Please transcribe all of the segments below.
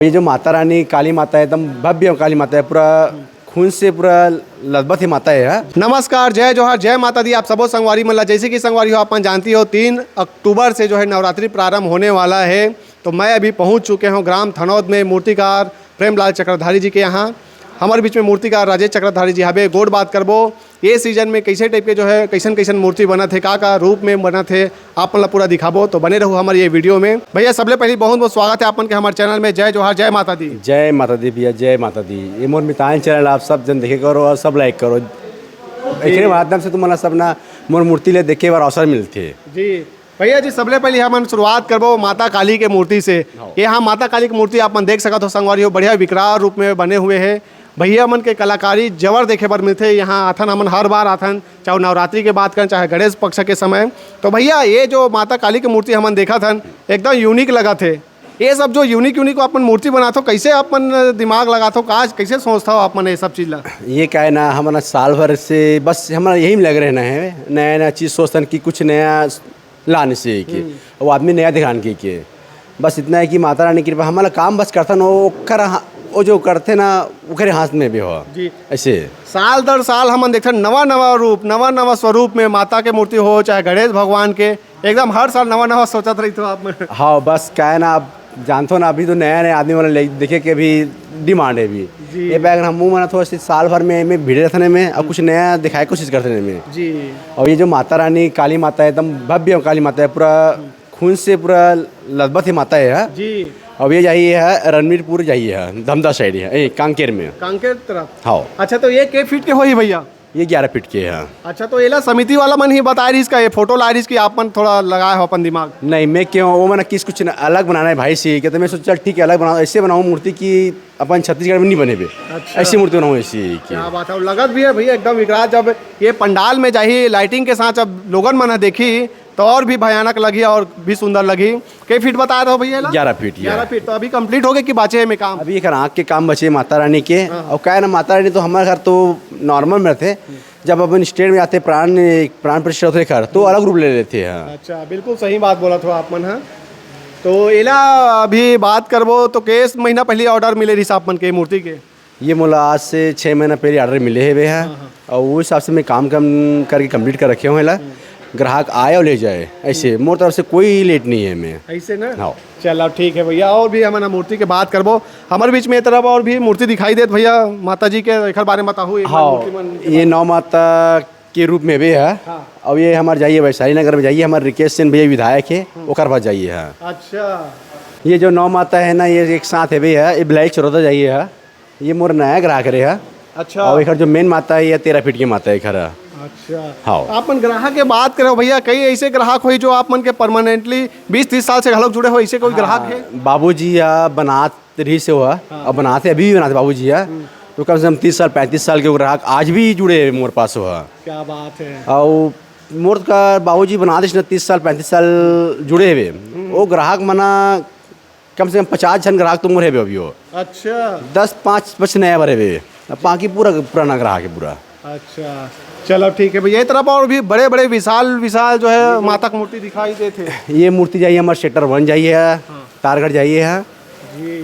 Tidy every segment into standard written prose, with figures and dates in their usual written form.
ये जो माता रानी काली माता है एकदम भव्य काली माता है, पूरा खून से पूरा लथबथ ही माता है। नमस्कार, जय जोहर, जय माता दी। आप सबो संगवारी मल्ला, जैसे कि संगवारी हो अपन जानती हो 3 अक्टूबर से जो है नवरात्रि प्रारंभ होने वाला है। तो मैं अभी पहुंच चुके हूं ग्राम थनौद में मूर्तिकार प्रेमलाल चक्रधारी जी के यहाँ। हमारे बीच में मूर्तिकार राजेश चक्रधारी जी हबे। गोड बात करबो ये सीजन में कैसे टाइप के जो है कैसन कैसन मूर्ति बना थे, का रूप में बना थे, आप मतलब पूरा दिखाबो। तो बने रहो हमारे ये वीडियो में। भैया सबले पहले बहुत बहुत स्वागत है अपन के हमारे चैनल में। जय जोहर, जय माता दी। जय माता दी भैया, जय माता दी। ये मोर मितान चैनल आप सब जन देखे करो और सब लाइक करो। एक माध्यम से तुम्हारा सब ना मोर मूर्ति ले देखे बार अवसर मिलते जी। भैया जी सबले पहले हम शुरुआत करबो माता काली के मूर्ति से। यहाँ माता काली की मूर्ति आप देख सकते हो संगवारी हो, बढ़िया विकराल रूप में बने हुए हैं। भैया मन के कलाकारी जबर देखे पर मिलते यहाँ आथन। हमन हर बार आथन, चाहे नवरात्रि के बात करें चाहे गणेश पक्ष के समय। तो भैया ये जो माता काली की मूर्ति हमन देखा था एकदम यूनिक लगा थे। ये सब जो यूनिक अपन मूर्ति बनाते हो, कैसे अपन दिमाग लगाते हो, काज कैसे सोचता हो अपन ये सब चीज़ ला? ये क्या है ना, हमारा साल भर से बस हमारा यही लग रहना है, नया नया चीज़ सोचते कि कुछ नया लाने से कि वो आदमी नया दिखाने के बस इतना है कि माता रानी की कृपा हमारा काम बस करता ना वो जो करते ना उखरे हाथ में भी हो जी। ऐसे साल दर साल हम देखते नवा नवा रूप, नवा नवा स्वरूप में माता के मूर्ति हो चाहे गणेश भगवान के, एकदम हर साल नवा नवा सोचत रही तो आप। हाँ बस क्या है ना, आप जानते हो ना अभी तो नया नया आदमी वाला देखे के भी डिमांड है भी। ये बैग हम मना थोड़ा सी साल भर में भीड़ रहने में और कुछ नया दिखाए कोशिश करते में जी। और ये जो माता रानी काली माता है एकदम भव्य काली माता है, पूरा खून से पूरा लथबथ ही माता है जी। अब ये जाइए है रणवीरपुर जाइए है, धमदा साइड है, कांकेर में। कांकेर तरफ? हाँ। अच्छा तो ये के फीट के हो ही भैया? ये 11 फीट के है। अच्छा तो ये समिति वाला मन ही बता रही इसका ये फोटो ला रही इसकी आपन थोड़ा लगाए हो अपन दिमाग? नहीं मैं क्यों, वो मैंने किस कुछ अलग बनाना है भाई से, कहते मैं सोचा ठीक है अलग बनाऊँ, ऐसे बनाऊँ मूर्ति की अपन छत्तीसगढ़ में नहीं बने भी। अच्छा। ऐसी मूर्ति बनाऊँ ऐसी। क्या बात है, लगत भी है भैया एकदम विकराल। जब ये पंडाल में जाही लाइटिंग के साथ जब लोगन मन देखी तो और भी भयानक लगी और भी सुंदर लगी। कई फीट बता रहे हो भैया? 11 फीट। 11 फीट। तो अभी कंप्लीट हो गए कि बचे में काम? अभी एक आँख के काम बचे माता रानी के। और क्या है ना, माता रानी तो हमारे घर तो नॉर्मल में थे, जब अपन स्टेट में जाते प्राण प्रतिष्ठा होते घर तो अलग रूप ले लेते हैं। अच्छा बिल्कुल सही बात बोला था आप मन। हाँ तो एला अभी बात करबो तो केस महीना पहले ऑर्डर मिले रही साहब मन के मूर्ति के? ये मोला आज से 6 महीना पहले ऑर्डर मिले हुए हैं और वो हिसाब से मैं काम करके कंप्लीट कर रखे हुए हैं। ग्राहक आए और ले जाए, ऐसे मोर तरफ से कोई लेट नहीं है मैं ऐसे ना। हाँ चलो ठीक है भैया। और भी हमारा मूर्ति के बात करबो, हमारे बीच में एक तरफ और भी मूर्ति दिखाई देत भैया माता जी के, एक बारे में बताओ। हाँ ये नौ माता के रूप में भी है। हाँ। और ये हमारे जाइए वैशाली नगर में जाइए, हमारे रिकेश सिंह भैया विधायक है, ओकर पास जाइए है। अच्छा ये जो नौ माता है ना, ये एक साथ है भी है, ये बिलाई चौराहा जाइए है, ये मोर नया ग्राहक रहे है। अच्छा। और एक जो मेन माता है ये 13 फीट की माता है खरा। अच्छा हाँ। आप मन ग्राहक के बात करो भैया, कई ऐसे ग्राहक हो जो आप मन के परमानेंटली 20-30 साल से हलक जुड़े हो, ऐसे कोई ग्राहक है? बाबूजी या बनात रही से हुआ और बनाते अभी भी बनाते बाबूजी है, तो कम से कम 30 साल 35 साल के ग्राहक आज भी जुड़े मोर पास हुआ। क्या बात है। और मोर का बाबूजी बनाते 30 साल 35 साल जुड़े हुए, वो ग्राहक मना कम से कम 50 जन ग्राहक तो मोर है अभी हो। अच्छा 10-5 नया भरे हुए, बाकी पूरा पुराना ग्राहक है पूरा। अच्छा चलो ठीक है भैया। ये तरफ और भी बड़े बड़े विशाल विशाल जो है माता की मूर्ति दिखाई देते। ये मूर्ति जाइए हमारे सेक्टर 1 जाइए है, तारगढ़ जाइए है,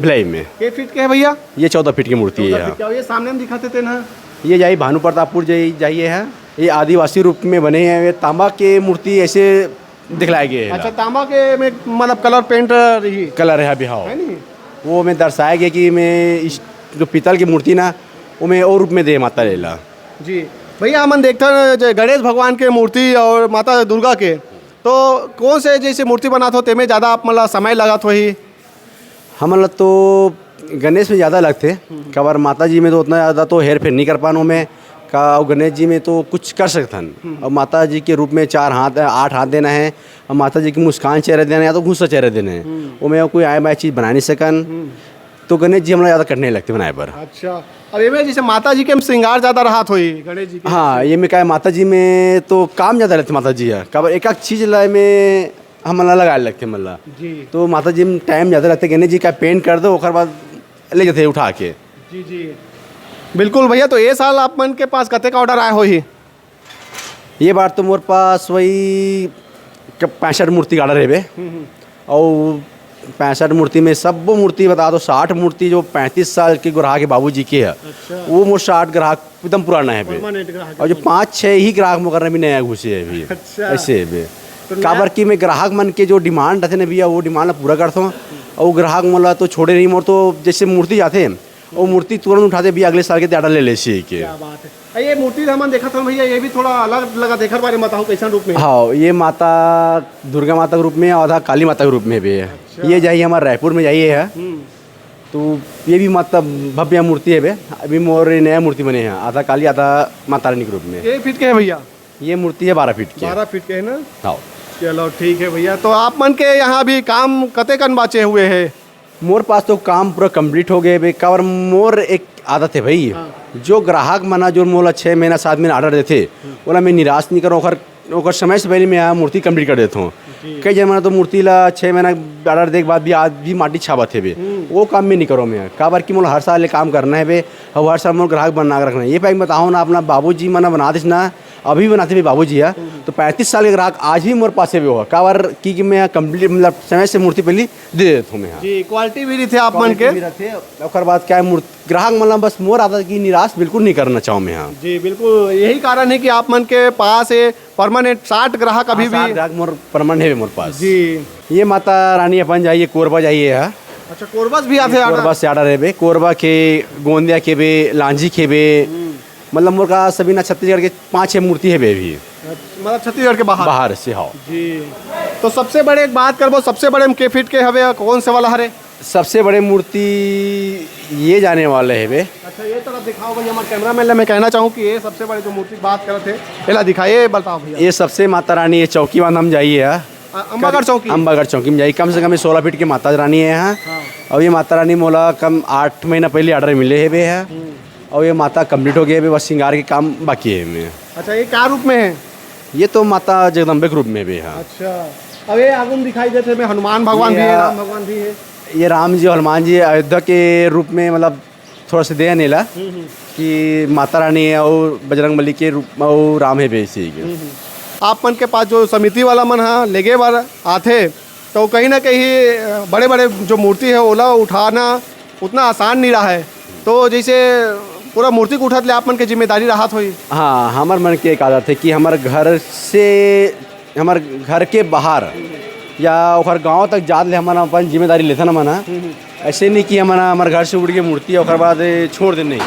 भिलाई में। के फीट के है भैया? ये 14 फीट की मूर्ति है। ये सामने में दिखाते थे ना, ये जाइए भानु प्रतापपुर जाइए है, ये आदिवासी रूप में बने हैं, ये तांबा के मूर्ति ऐसे दिखलाए गए हैं। अच्छा तांबा के में मतलब कलर पेंट रही कलर है अभी। हाँ है नहीं, वो मैं दर्शाया गया कि मैं इस जो पीतल की मूर्ति ना वो मैं और रूप में दे माता लेला जी। भैया हम देखते हैं गणेश भगवान के मूर्ति और माता दुर्गा के, तो कौन से जैसे मूर्ति बनाते हो तेमें ज़्यादा आप मतलब समय लगा तो ही? हम तो गणेश में ज़्यादा लगते कबर, माता जी में तो उतना ज़्यादा तो हेर फेर नहीं कर पानो मैं का, और गणेश जी में तो कुछ कर सकतन। और माता जी के रूप में 4 हाथ 8 हाथ देना है, और माता जी की मुस्कान चेहरे देना है या तो गुस्सा चेहरे देना है, वो मैं कोई आए बाय चीज़ बना नहीं सकन, तो गणेश जी हमारा ज़्यादा करने लगते बनाए पर। अच्छा अब ये में जैसे माता जी के श्रृंगार ज़्यादा रहा हुई गणेश जी के? हाँ ये में क्या है, माता जी में तो काम ज़्यादा रहते माता जी है, कबर एक चीज़ लाए में हम लगाए लगते मल्ला जी। तो माता जी में टाइम ज़्यादा रहते, गणेश जी का पेंट कर दो और बाद ले जाते उठा के। जी जी बिल्कुल भैया। तो ये साल आप मन के पास कते का ऑर्डर आए हो ही? ये बार तो मोर पास वही 65 मूर्ति का ऑर्डर है और 65 मूर्ति में सब वो मूर्ति बता दो, 60 मूर्ति जो 35 साल के ग्राहक है बाबूजी के है, वो मोर 60 ग्राहक एकदम पुराना है बे। परमानेंट ग्राहक और जो 5-6 ही ग्राहक मुकर भी नया घुसे है भी। अच्छा। ऐसे है बे। तो काबर की मैं ग्राहक मन के जो डिमांड रहते ना भैया, वो डिमांड पूरा करता हूँ। और वो ग्राहक मोला तो छोड़े नहीं, मोर तो जैसे मूर्ति जाते हैं वो मूर्ति तुरंत उठाते भैया, अगले साल के त्याडा ले ले सी के। क्या बात है। ये मूर्ति हम देखा था भैया, ये भी थोड़ा अलग लगा, देखने बारे में बताओ कैसा रूप में। हाँ, ये माता दुर्गा माता के रूप में आधा काली माता के रूप में भी है। ये जाइए हमारे रायपुर में जाइए है, तो ये भी माता भव्य मूर्ति है बे। अभी मोर नया मूर्ति बने हैं, आधा काली आधा माता रानी के रूप में। ये फीट के है भैया? ये मूर्ति है 12 फीट की। 12 फीट के है ना। हाँ, चलो ठीक है भैया। तो आप मन के यहाँ भी काम कते कन बाचे हुए है? मोर पास तो काम पूरा कंप्लीट हो गए बे। काबर मोर एक आदत है भाई, जो ग्राहक मना जो मोला 6 महीना 7 महीना ऑर्डर देते, बोला मैं निराश नहीं करूँ, ओकर समय से पहले मैं यहाँ मूर्ति कंप्लीट कर देता हूँ। कई जमाना तो मूर्ति ला 6 महीना ऑर्डर दे के बाद भी आज भी माटी छाबत है बे, वो काम में नहीं करो मैं। काबर की मोला हर साल ये काम करना है बे, और हर साल मोर ग्राहक बना के रखना है। ये पैक बताओ ना, अपना बाबूजी मना बना दिस ना, अभी बनाते भी बाबूजी है, तो 35 साल के ग्राहक आज भी मोर पास भी हुआ। काबर की मैं कंप्लीट मतलब समय से मूर्ति पहले दे देता हूँ मैं। जी, क्वालिटी भी नहीं थे आप मन के। और बाद क्या है, ग्राहक मतलब बस मोर आदत की निराश बिल्कुल नहीं करना चाहूँ मैं। यहाँ जी बिल्कुल, यही कारण है कि आप मन के पास है परमानेंट 60 ग्राहक अभी भी। ग्राहक मोर परमानेंट है मोर पास। जी, ये माता रानी अपन जाइए कोरबा जाइए है। अच्छा, कोरबस भी आते हैं? कोरबा से आर्डर है बे, कोरबा के, गोंदिया के बे, लांजी के बे, मतलब मोर का सभी ना छत्तीसगढ़ के 5-6 मूर्ति है बे भी, मतलब छत्तीसगढ़ के बाहर से। हाँ जी। तो सबसे बड़े एक बात करबो, सबसे बड़े के फीट के हवे कौन से वाला हरे? सबसे बड़े मूर्ति ये जाने वाले है बे। अच्छा, ये तरफ दिखाओ भैया, हमारे कैमरामैन मैं कहना चाहूँ कि ये सबसे बड़े जो मूर्ति की बात करते थे, पहला दिखाइए, बताओ भैया। ये सबसे माता रानी है, चौकी बांध हम जाइए है, अम्बागढ़ चौकी। अम्बागढ़ चौकी में जाइए, कम से कम 16 फीट की माता रानी है यहाँ। और ये माता रानी मोला कम 8 महीना पहले ऑर्डर मिले है बे है, और ये माता कंप्लीट हो गई है, बस श्रृंगार के काम बाकी है में। अच्छा, ये क्या रूप में है? ये तो माता जगदम्बे के रूप में भी है। अच्छा, अब ये आगुन दिखाई देते में हनुमान भगवान भी है, राम भगवान भी है। ये राम जी हनुमान जी अयोध्या के रूप में, मतलब थोड़ा सा दया नीला कि माता रानी है और बजरंग बली के रूप में और राम है बेसी के। आप मन के पास जो समिति वाला मन है लेगे बार आते, तो कहीं ना कहीं बड़े बड़े जो मूर्ति है ओला उठाना उतना आसान नहीं रहा है, तो जैसे पूरा मूर्ति को उठाते आप मन के जिम्मेदारी राहत हुई। हाँ, हमारे मन की एक आदत है कि हमारे घर से, हमारे घर के बाहर या और गांव तक जात ले हमारा अपन जिम्मेदारी लेता ना मना। ऐसे नहीं कि हमारे घर से उड़ के मूर्ति और बाद छोड़ दे, नहीं,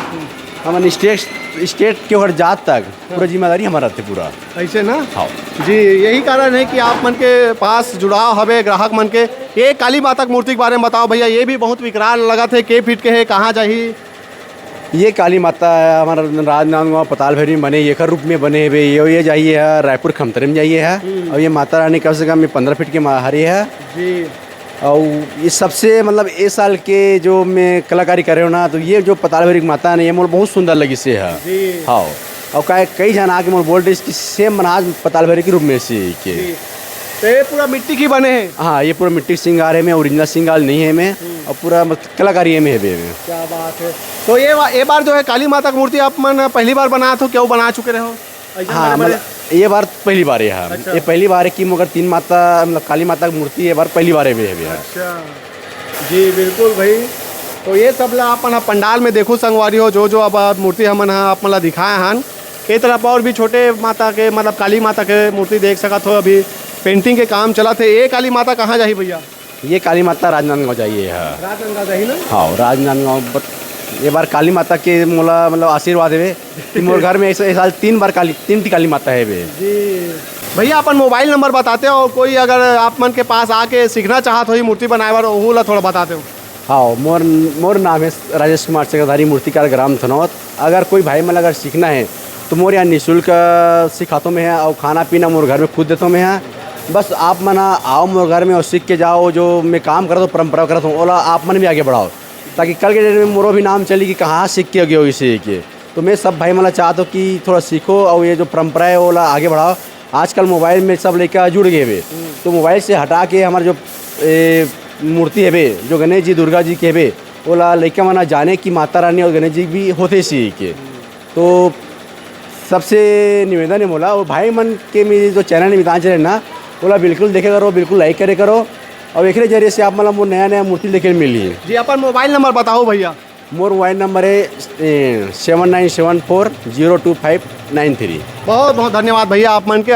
हमारे स्टेट के और जात तक पूरा जिम्मेदारी हमारा रहती पूरा। ऐसे ना। हाँ जी, यही कारण है कि आप मन के पास जुड़ाव हवे ग्राहक मन के। ये काली माता की मूर्ति के बारे में बताओ भैया, ये भी बहुत विकराल लगा थे, के फीट के है, कहाँ जाही? ये काली माता है हमारा राजनांदगांव पताल भैरवी में बने, एक रूप में बने हुए। ये जाइए है रायपुर खमतरे में जाइए है, और ये माता रानी कम से कम 15 फीट की हरी है जी। और ये सबसे मतलब इस साल के जो मैं कलाकारी कर रहे हो ना, तो ये जो पताल भैरवी की माता है ये मोल बहुत सुंदर लगी से है। हाँ, और कई जन आके मोल बोल रहे इसकी सेम मनाज पताल भैरवी के रूप में से के। तो ये पूरा मिट्टी की बने हैं? हाँ, ये पूरा मिट्टी श्रृंगार है में, ओरिजिनल श्रृंगार नहीं है में, और पूरा कलाकारी है में है में। क्या बात है। तो ये बार जो है काली माता की मूर्ति आप मन पहली बार बना तो क्यों बना चुके रहे हो? हाँ, मतलब ये बार पहली बार है। अच्छा। ये पहली बार है कि मगर 3 माता मतलब काली माता की मूर्ति ये बार पहली बार है। अच्छा जी, बिल्कुल भाई। तो ये सब ला अपन पंडाल में देखो संगवारी हो, जो अब मूर्ति हमन आप मतलब दिखाए हन, कई तरफ और भी छोटे माता के मतलब काली माता के मूर्ति देख सकत हो। अभी पेंटिंग के काम चला थे। ये काली माता कहाँ जाही भैया? ये काली माता राजनांदगांव जाइए है। राजनांदगांव जाही ना? हाँ, राजनांदगांव। ये बार काली माता के मोला मतलब आशीर्वाद है कि मोर घर में इस साल 3 बार तीन काली माता है बे जी। भैया अपन मोबाइल नंबर बताते हो, कोई अगर आप मन के पास आके सीखना चाहत हो मूर्ति बनाए बार, वो ला थोड़ा बताते हो। हाँ, मोर नाम है राजेश कुमार चक्रधारी, मूर्तिकार ग्राम थनौत। अगर कोई भाई मन अगर सीखना है तो मोर यहाँ निःशुल्क सिखातों में है, और खाना पीना मोर घर में खुद देता मैं है। बस आप मना आओ मोर घर में और सीख के जाओ, जो मैं काम करता हूँ परंपरा करता हूँ ओला आप मन भी आगे बढ़ाओ, ताकि कल के डेट में मोरो भी नाम चली कि कहाँ सीख के गए हो इसे के। तो मैं सब भाई मला चाहता हूँ कि थोड़ा सीखो और ये जो परंपरा है ओला आगे बढ़ाओ। आजकल मोबाइल में सब लेकर जुड़ गए वे, तो मोबाइल से हटा के हमारे जो मूर्ति है वे, जो गणेश जी दुर्गा जी के वे, ओला लेकर मना जाने की माता रानी और गणेश जी भी होते सी के। तो सबसे निवेदन है बोला, और भाई मन के मेरे जो चैनल में मितान चले ना, बोला बिल्कुल देखे करो, बिल्कुल लाइक करे करो, और एक जरिए से आप मतलब वो नया नया मूर्ति लेकर मिली है। जी अपन मोबाइल नंबर बताओ भैया। मोर मोबाइल नंबर है 7974025993। बहुत बहुत धन्यवाद भैया आप मन के